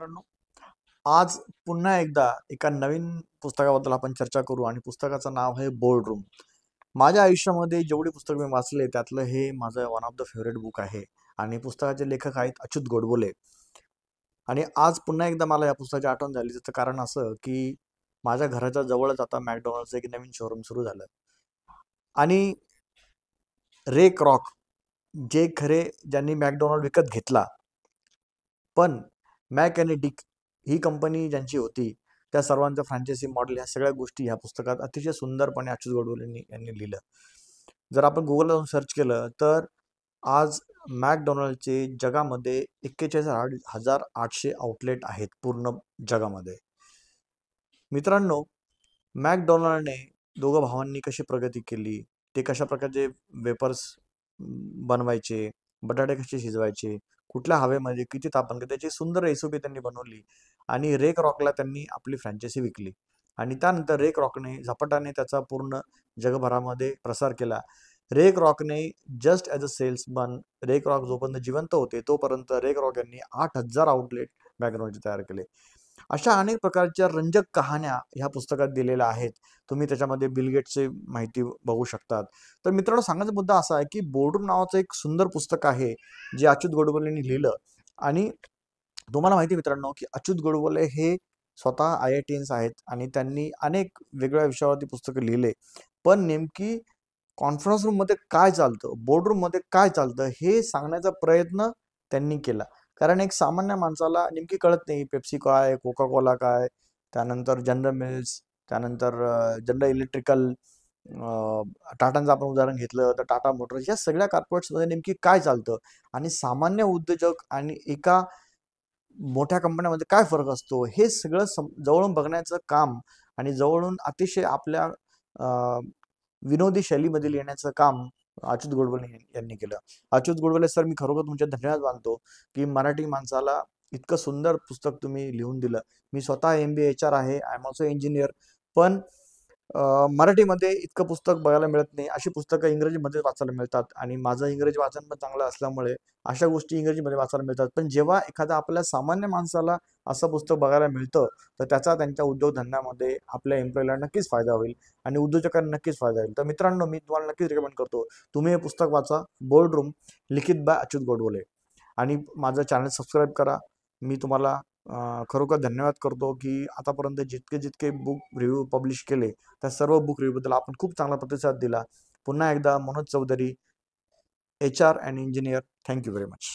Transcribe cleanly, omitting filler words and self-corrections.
मित्रांनो, आज पुन्हा एकदा एका नवीन पुस्तकाबद्दल आपण चर्चा करू आणि पुस्तकाचं नाव आहे बोर्ड रूम. माझ्या आयुष्यामध्ये जेवढी पुस्तक मी वाचले त्यातलं हे माझं one of the favourite book आहे आणि पुस्तकाचे लेखक आहेत अच्युत गोडबोले. आणि आज पुन्हा एकदा मला या पुस्तकाची आठवण झाली. त्याचं कारण असं की माझ्या घराच्या जवळच आता मॅकडॉनल्ड्सचं एक नवीन शोरूम सुरू झालं आणि रे क्रॉक जे खरे ज्यांनी मॅकडॉनल्ड विकत घेतला, पण मॅक आणि डिक ही कंपनी ज्यांची होती त्या सर्वांचं फ्रँचायझी मॉडेल ह्या सगळ्या गोष्टी ह्या पुस्तकात अतिशय सुंदरपणे अच्युत गोडबोले यांनी लिहिलं. जर आपण गुगलला जाऊन सर्च केलं तर आज मॅकडॉनल्डचे जगामध्ये 41,800 आउटलेट आहेत पूर्ण जगामध्ये. मित्रांनो, मॅकडॉनल्डने दोघं भावांनी कशी प्रगती केली, ते कशा प्रकारचे वेपर्स बनवायचे, बटाटे कसे शिजवायचे, कुठल्या हवेमध्ये किती तापमान त्याची सुंदर रेसिपी त्यांनी बनवली आणि रेक रॉकला त्यांनी आपली फ्रँचायझी विकली आणि त्यानंतर रेक रॉकने झपाट्याने त्याचा पूर्ण जगभरामध्ये प्रसार केला. रेक रॉकने just as a salesman Ray Kroc जोपर्यंत जिवंत होते तोपर्यंत रेक रॉक यांनी 8,000 आउटलेट मॅकडॉनल्डचे तयार केले. अशा अनेक प्रकारच्या रंजक कहाण्या ह्या पुस्तकात दिलेल्या आहेत. तुम्ही त्याच्यामध्ये बिल गेट्सची माहिती बघू शकतात. तर मित्रांनो, सांगायचा मुद्दा असा आहे की बोर्डरूम नावाचं एक सुंदर पुस्तक आहे जे अच्युत गोडबोलेंनी लिहिलं. आणि तुम्हाला माहिती आहे मित्रांनो की अच्युत गोडबोले हे स्वतः IITians आहेत आणि त्यांनी अनेक वेगवेगळ्या विषयावरती पुस्तकं लिहिले. पण नेमकी कॉन्फरन्स रूममध्ये काय चालतं, बोर्डरूममध्ये काय चालतं हे सांगण्याचा प्रयत्न त्यांनी केला. कारण एक सामान्य माणसाला नेमकी कळत नाही पेप्सी काय, कोका कोला काय, त्यानंतर जनरल मिल्स, त्यानंतर जनरल इलेक्ट्रिकल, टाटांचं आपण उदाहरण घेतलं तर टाटा मोटर्स, या सगळ्या कॉर्पोरेट्समध्ये नेमकी काय चालतं आणि सामान्य उद्योजक आणि एका मोठ्या कंपन्यामध्ये काय फरक असतो हे सगळं जवळून बघण्याचं काम आणि जवळून अतिशय आपल्या विनोदी शैलीमध्ये लिहिण्याचं काम अच्युत गोडबोले यांनी केलं. अच्युत गोडबोले सर, मी खरोखर तुमचे धन्यवाद मानतो की मराठी माणसाला इतकं सुंदर पुस्तक तुम्ही लिहून दिलं. मी स्वतः MBA HR आहे, आय एम ऑल्सो इंजिनियर. पण मराठीमध्ये इतकं पुस्तक बघायला मिळत नाही. अशी पुस्तकं इंग्रजीमध्ये वाचायला मिळतात आणि माझं इंग्रजी वाचन पण चांगलं असल्यामुळे अशा गोष्टी इंग्रजीमध्ये वाचायला मिळतात. पण जेव्हा एखादा आपल्या सामान्य माणसाला असं पुस्तक बघायला मिळतं तर त्याचा त्यांच्या उद्योगधंद्यामध्ये आपल्या एम्प्लॉईला नक्कीच फायदा होईल आणि उद्योजकांना नक्कीच फायदा होईल. तर मित्रांनो, मी तुम्हाला नक्कीच रिकमेंड करतो, तुम्ही हे पुस्तक वाचा, बोर्ड रूम, लिखित बाय अच्युत गोडबोले. आणि माझं चॅनल सबस्क्राईब करा. मी तुम्हाला खरोखर धन्यवाद करतो की आतापर्यंत जितके जितके बुक रिव्ह्यू पब्लिश केले त्या सर्व बुक रिव्ह्यूबद्दल आपण खूप चांगला प्रतिसाद दिला. पुन्हा एकदा Manoj Chaudhari, HR and engineer. Thank you very much.